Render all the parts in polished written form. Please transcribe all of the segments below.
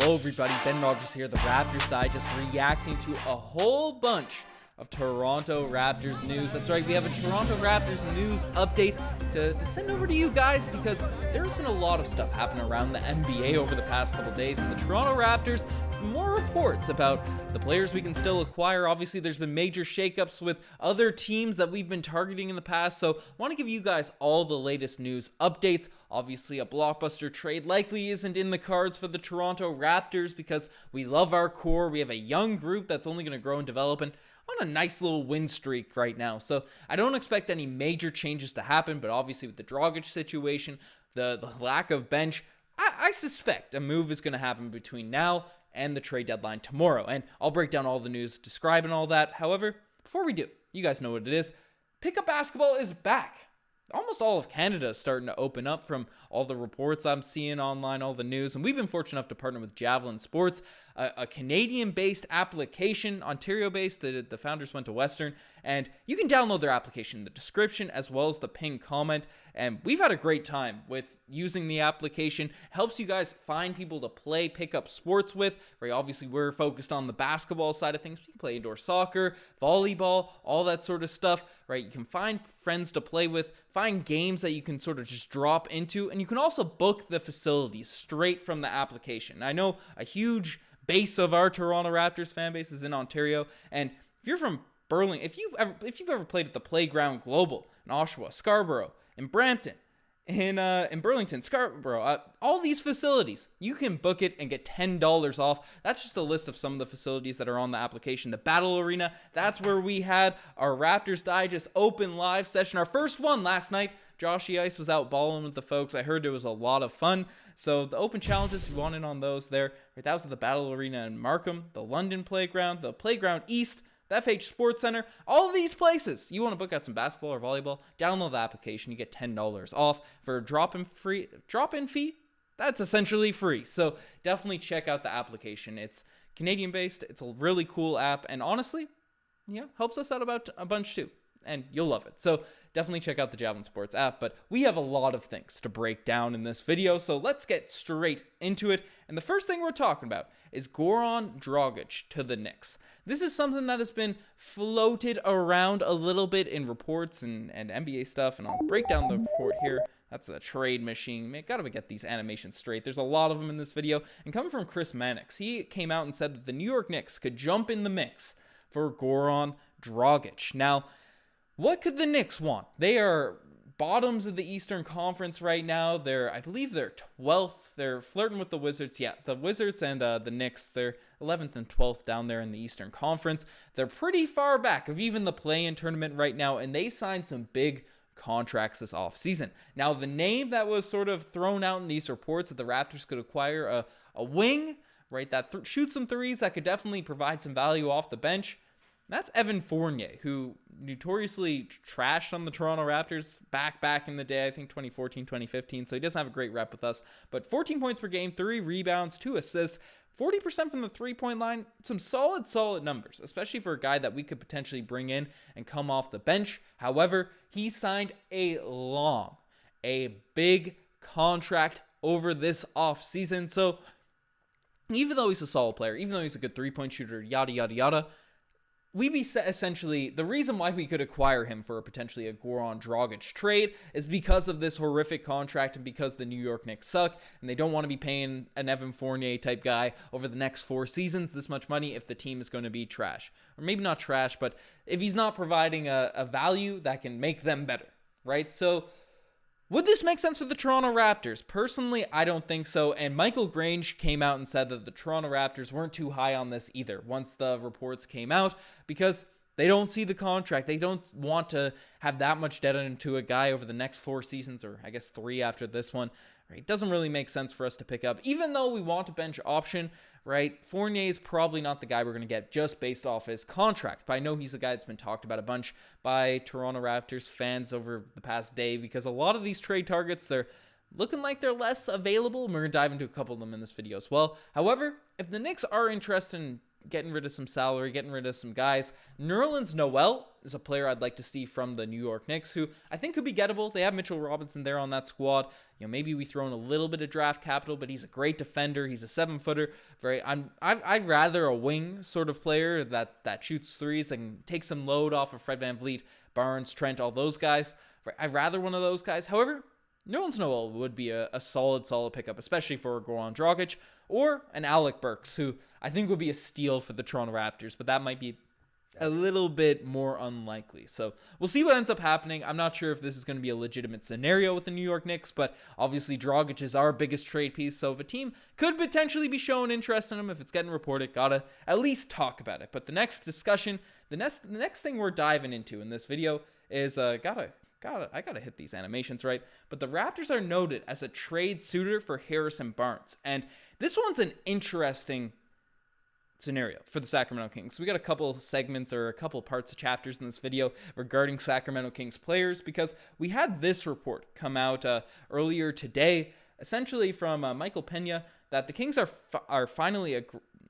Hello everybody, Ben Rogers here, the Raptors Digest, reacting to a whole bunch of Toronto Raptors news. That's right, we have a Toronto Raptors news update to send over to you guys because there's been a lot of stuff happening around the NBA over the past couple days, and the Toronto Raptors, more reports about the players we can still acquire. Obviously, there's been major shakeups with other teams that we've been targeting in the past, so I want to give you guys all the latest news updates. Obviously, a blockbuster trade likely isn't in the cards for the Toronto Raptors because we love our core. We have a young group that's only going to grow and develop, and on a nice little win streak right now. So I don't expect any major changes to happen, but obviously with the Dragic situation, the lack of bench, I suspect a move is going to happen between now and the trade deadline tomorrow. And I'll break down all the news, describing all that. However, before we do, you guys know what it is. Pickup basketball is back. Almost all of Canada is starting to open up from all the reports I'm seeing online, all the news. And we've been fortunate enough to partner with Javelin Sports, a Canadian-based application, Ontario-based. The founders went to Western. And you can download their application in the description as well as the pinned comment. And we've had a great time with using the application. Helps you guys find people to play pickup sports with. Right? Obviously, we're focused on the basketball side of things. You can play indoor soccer, volleyball, all that sort of stuff. Right? You can find friends to play with, find games that you can sort of just drop into, and you can also book the facilities straight from the application. I know a huge base of our Toronto Raptors fan base is in Ontario, and if you're from Burlington, if you've ever played at the Playground Global in Oshawa, Scarborough, in Brampton, in Burlington, Scarborough, all these facilities, you can book it and get $10 off. That's just a list of some of the facilities that are on the application. The Battle Arena, that's where we had our Raptors Digest open live session, our first one last night. Joshy Ice was out balling with the folks. I heard it was a lot of fun. So the open challenges, you want in on those there. Right, that was at the Battle Arena in Markham, the London Playground, the Playground East, the FH Sports Center, all of these places. You want to book out some basketball or volleyball, download the application. You get $10 off for a drop-in fee. That's essentially free. So definitely check out the application. It's Canadian-based. It's a really cool app. And honestly, helps us out about a bunch too. And you'll love it. So definitely check out the Javelin Sports app. But we have a lot of things to break down in this video. So let's get straight into it. And the first thing we're talking about is Goran Dragic to the Knicks. This is something that has been floated around a little bit in reports and NBA stuff. And I'll break down the report here. That's the trade machine. Man, gotta get these animations straight. There's a lot of them in this video. And coming from Chris Mannix, he came out and said that the New York Knicks could jump in the mix for Goran Dragic. Now, what could the Knicks want? They are bottoms of the Eastern Conference right now. I believe they're 12th. They're flirting with the Wizards. Yeah, the Wizards and the Knicks, they're 11th and 12th down there in the Eastern Conference. They're pretty far back of even the play-in tournament right now, and they signed some big contracts this offseason. Now, the name that was sort of thrown out in these reports that the Raptors could acquire a wing, right, that shoots some threes that could definitely provide some value off the bench. That's Evan Fournier, who notoriously trashed on the Toronto Raptors back in the day, I think 2014, 2015, so he doesn't have a great rep with us. But 14 points per game, 3 rebounds, 2 assists, 40% from the three-point line, some solid numbers, especially for a guy that we could potentially bring in and come off the bench. However, he signed a big contract over this offseason, so even though he's a solid player, even though he's a good three-point shooter, yada, yada, yada, we'd be essentially, the reason why we could acquire him for potentially a Goran Dragic trade is because of this horrific contract and because the New York Knicks suck and they don't want to be paying an Evan Fournier type guy over the next 4 seasons this much money if the team is going to be trash. Or maybe not trash, but if he's not providing a value that can make them better, right? So would this make sense for the Toronto Raptors? Personally, I don't think so. And Michael Grange came out and said that the Toronto Raptors weren't too high on this either once the reports came out because they don't see the contract. They don't want to have that much debt into a guy over the next 4 seasons, or I guess 3 after this one. Right? It doesn't really make sense for us to pick up. Even though we want a bench option, right? Fournier is probably not the guy we're going to get just based off his contract. But I know he's a guy that's been talked about a bunch by Toronto Raptors fans over the past day because a lot of these trade targets, they're looking like they're less available. And we're going to dive into a couple of them in this video as well. However, if the Knicks are interested in getting rid of some salary, getting rid of some guys. Nerlens Noel is a player I'd like to see from the New York Knicks, who I think could be gettable. They have Mitchell Robinson there on that squad. Maybe we throw in a little bit of draft capital, but he's a great defender. He's a 7-footer. I'd rather a wing sort of player that shoots threes and takes some load off of Fred VanVleet, Barnes, Trent, all those guys. I'd rather one of those guys. However, Nerlens Noel would be a solid pickup, especially for Goran Dragic or an Alec Burks, who I think would be a steal for the Toronto Raptors, but that might be a little bit more unlikely. So we'll see what ends up happening. I'm not sure if this is going to be a legitimate scenario with the New York Knicks, but obviously Dragic is our biggest trade piece, so if a team could potentially be showing interest in him, if it's getting reported, gotta at least talk about it. But the next discussion, the next thing we're diving into in this video is I gotta hit these animations right, but the Raptors are noted as a trade suitor for Harrison Barnes, and this one's an interesting scenario for the Sacramento Kings. We got a couple segments or a couple parts of chapters in this video regarding Sacramento Kings players, because we had this report come out earlier today, essentially from Michael Pena, that the Kings are finally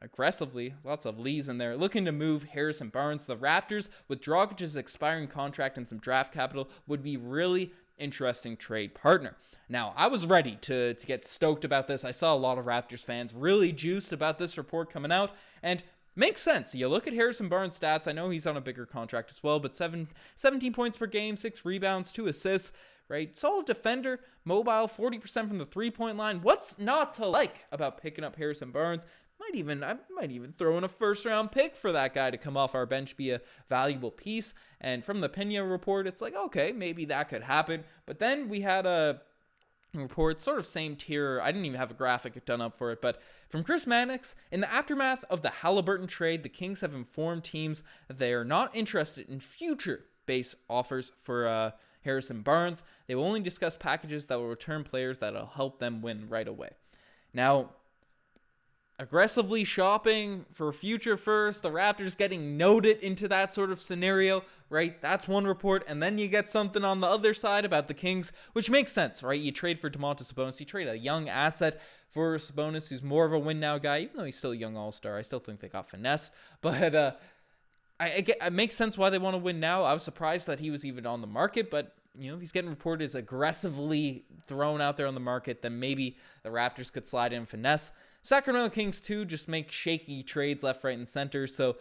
aggressively, lots of leads in there, looking to move Harrison Barnes. The Raptors, with Dragic's expiring contract and some draft capital, would be really interesting trade partner. Now, I was ready to get stoked about this. I saw a lot of Raptors fans really juiced about this report coming out, and makes sense. You look at Harrison Barnes' stats. I know he's on a bigger contract as well, but 17 points per game, 6 rebounds, 2 assists, right? Solid defender, mobile, 40% from the three-point line. What's not to like about picking up Harrison Barnes? I might even throw in a first-round pick for that guy to come off our bench, be a valuable piece. And from the Pena report, it's like, okay, maybe that could happen. But then we had a report, sort of same tier. I didn't even have a graphic done up for it, but from Chris Mannix, in the aftermath of the Halliburton trade, the Kings have informed teams that they are not interested in future base offers for Harrison Barnes. They will only discuss packages that will return players that will help them win right away. Now, aggressively shopping for future first, the Raptors getting noted into that sort of scenario, right? That's one report, and then you get something on the other side about the Kings, which makes sense, right? You trade for Domantas Sabonis, you trade a young asset for Sabonis, who's more of a win-now guy, even though he's still a young all-star. I still think they got finesse, but it makes sense why they want to win now. I was surprised that he was even on the market, but if he's getting reported as aggressively thrown out there on the market, then maybe the Raptors could slide in finesse. Sacramento Kings, too, just make shaky trades left, right, and center, so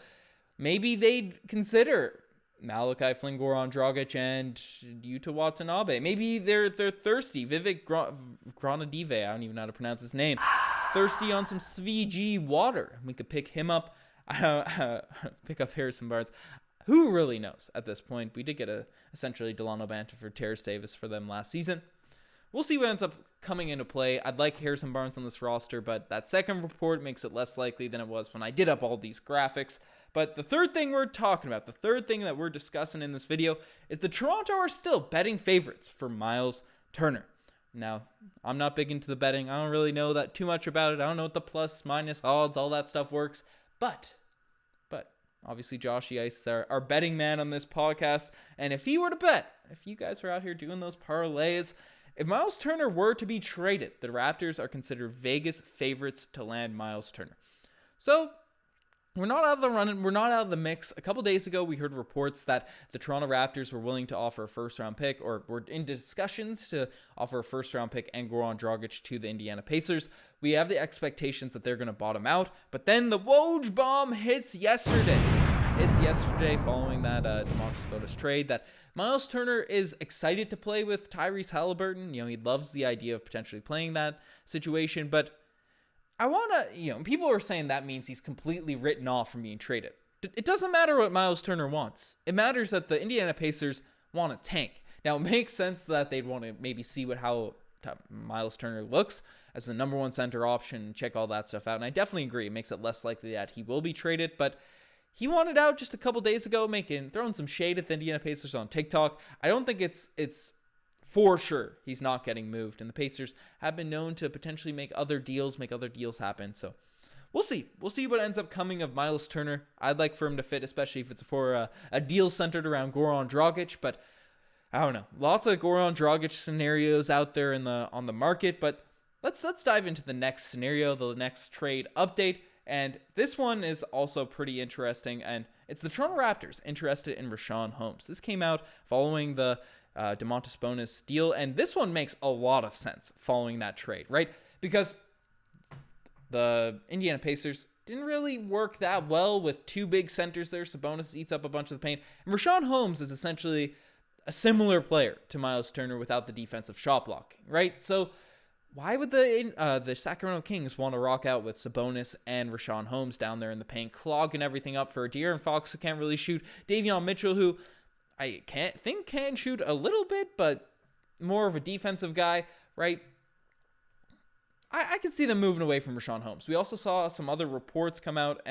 maybe they'd consider Malachi Flynn, Goran Dragic, and Yuta Watanabe. Maybe they're thirsty. Vivek Granadive, I don't even know how to pronounce his name, is thirsty on some Svg water. We could pick him up, pick up Harrison Barnes. Who really knows at this point? We did get essentially Delano Banter for Terrace Davis for them last season. We'll see what ends up coming into play. I'd like Harrison Barnes on this roster, but that second report makes it less likely than it was when I did up all these graphics. But the third thing we're talking about, the third thing that we're discussing in this video, is the Toronto are still betting favorites for Myles Turner. Now, I'm not big into the betting. I don't really know that too much about it. I don't know what the plus, minus, odds, all that stuff works. But obviously, Joshy Ice is our betting man on this podcast. And if he were to bet, if you guys were out here doing those parlays, if Myles Turner were to be traded, the Raptors are considered Vegas favorites to land Myles Turner. So, we're not out of the running. We're not out of the mix. A couple days ago, we heard reports that the Toronto Raptors were willing to offer a first-round pick, or were in discussions to offer a first-round pick and Goran Dragic to the Indiana Pacers. We have the expectations that they're going to bottom out, but then the Woj bomb hits yesterday. Following that Domantas Sabonis trade, that Myles Turner is excited to play with Tyrese Halliburton. He loves the idea of potentially playing that situation, but I want to, people are saying that means he's completely written off from being traded. It doesn't matter what Myles Turner wants. It matters that the Indiana Pacers want a tank. Now, it makes sense that they'd want to maybe see how Myles Turner looks as the number one center option, check all that stuff out. And I definitely agree. It makes it less likely that he will be traded, but he wanted out just a couple days ago, throwing some shade at the Indiana Pacers on TikTok. I don't think it's for sure he's not getting moved, and the Pacers have been known to potentially make other deals happen. So we'll see. We'll see what ends up coming of Myles Turner. I'd like for him to fit, especially if it's for a deal centered around Goran Dragic. But I don't know. Lots of Goran Dragic scenarios out there on the market. But let's dive into the next scenario, the next trade update. And this one is also pretty interesting, and it's the Toronto Raptors interested in Richaun Holmes. This came out following the Domantas Sabonis deal, and this one makes a lot of sense following that trade, right? Because the Indiana Pacers didn't really work that well with two big centers there. Sabonis eats up a bunch of the paint, and Richaun Holmes is essentially a similar player to Myles Turner without the defensive shot blocking, right? So why would the Sacramento Kings want to rock out with Sabonis and Richaun Holmes down there in the paint, clogging everything up for De'Aaron Fox, who can't really shoot, Davion Mitchell, who I can shoot a little bit, but more of a defensive guy, right? I can see them moving away from Richaun Holmes. We also saw some other reports come out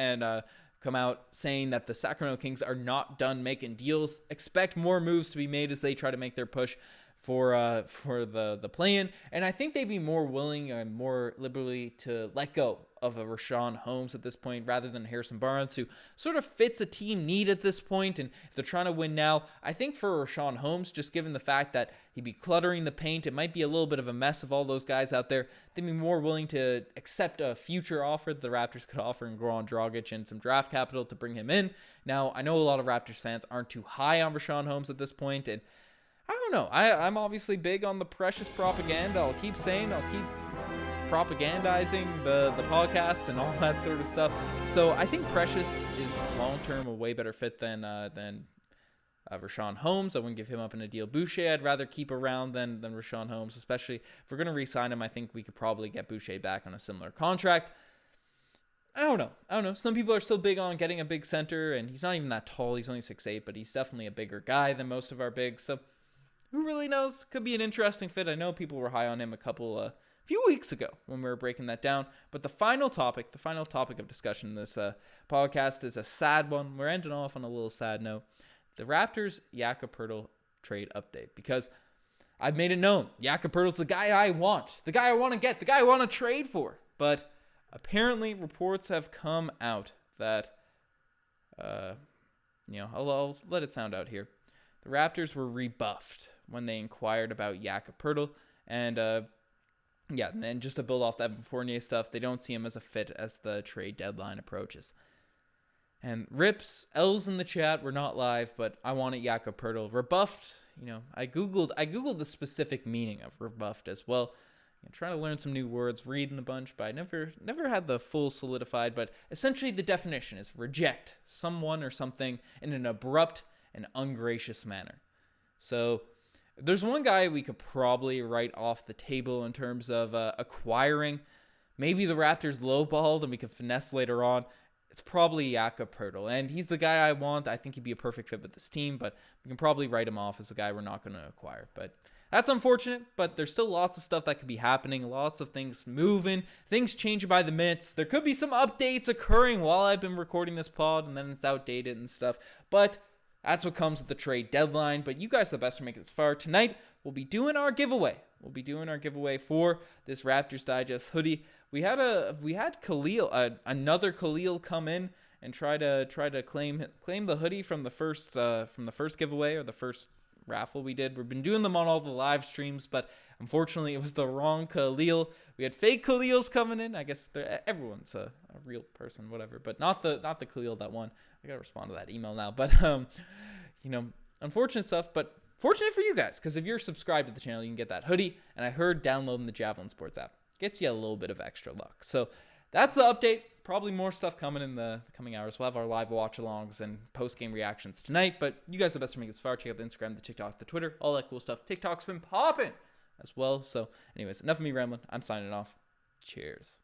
saying that the Sacramento Kings are not done making deals. Expect more moves to be made as they try to make their push for the play-in, and I think they'd be more willing and more liberally to let go of a Richaun Holmes at this point rather than Harrison Barnes, who sort of fits a team need at this point. And if they're trying to win now, I think for Richaun Holmes, just given the fact that he'd be cluttering the paint, it might be a little bit of a mess of all those guys out there, they'd be more willing to accept a future offer that the Raptors could offer in Goran Dragic and some draft capital to bring him in. Now, I know a lot of Raptors fans aren't too high on Richaun Holmes at this point, and I don't know. I'm obviously big on the Precious propaganda. I'll keep propagandizing the podcast and all that sort of stuff. So I think Precious is long-term a way better fit than Richaun Holmes. I wouldn't give him up in a deal. Boucher I'd rather keep around than Richaun Holmes, especially if we're going to re-sign him. I think we could probably get Boucher back on a similar contract. I don't know. Some people are still big on getting a big center, and he's not even that tall. He's only 6'8", but he's definitely a bigger guy than most of our bigs. So who really knows? Could be an interesting fit. I know people were high on him a few weeks ago when we were breaking that down. But the final topic of discussion in this podcast is a sad one. We're ending off on a little sad note. The Raptors Jakob Poeltl trade update, because I've made it known Jakob Poeltl's the guy I want, the guy I want to get, the guy I want to trade for. But apparently reports have come out that, I'll let it sound out here. The Raptors were rebuffed when they inquired about Jakob Poeltl, and and then just to build off that Fournier stuff, they don't see him as a fit as the trade deadline approaches. And rips, L's in the chat, we're not live, but I wanted Jakob Poeltl rebuffed. I googled the specific meaning of rebuffed as well. I'm trying to learn some new words, reading a bunch, but I never had the full solidified. But essentially, the definition is reject someone or something in an abrupt and ungracious manner. So there's one guy we could probably write off the table in terms of acquiring. Maybe the Raptors lowballed and we can finesse later on. It's probably Jakob Poeltl, and he's the guy I want. I think he'd be a perfect fit with this team, but we can probably write him off as a guy we're not going to acquire. But that's unfortunate, but there's still lots of stuff that could be happening, lots of things moving, things changing by the minutes. There could be some updates occurring while I've been recording this pod, and then it's outdated and stuff. But that's what comes with the trade deadline. But you guys are the best for making this far. Tonight, we'll be doing our giveaway. For this Raptors Digest hoodie. We had Khalil, another Khalil, come in and try to claim the hoodie from the first giveaway, or the first raffle we did. We've been doing them on all the live streams, but unfortunately it was the wrong Khalil. We had fake Khalils coming in. I guess everyone's a real person, whatever, but not the Khalil that won. I gotta respond to that email now, but unfortunate stuff, but fortunate for you guys, because if you're subscribed to the channel, you can get that hoodie. And I heard downloading the Javelin Sports app gets you a little bit of extra luck. So that's the update. Probably more stuff coming in the coming hours. We'll have our live watch-alongs and post-game reactions tonight. But you guys are the best for making this far. Check out the Instagram, the TikTok, the Twitter, all that cool stuff. TikTok's been popping as well. So anyways, enough of me rambling. I'm signing off. Cheers.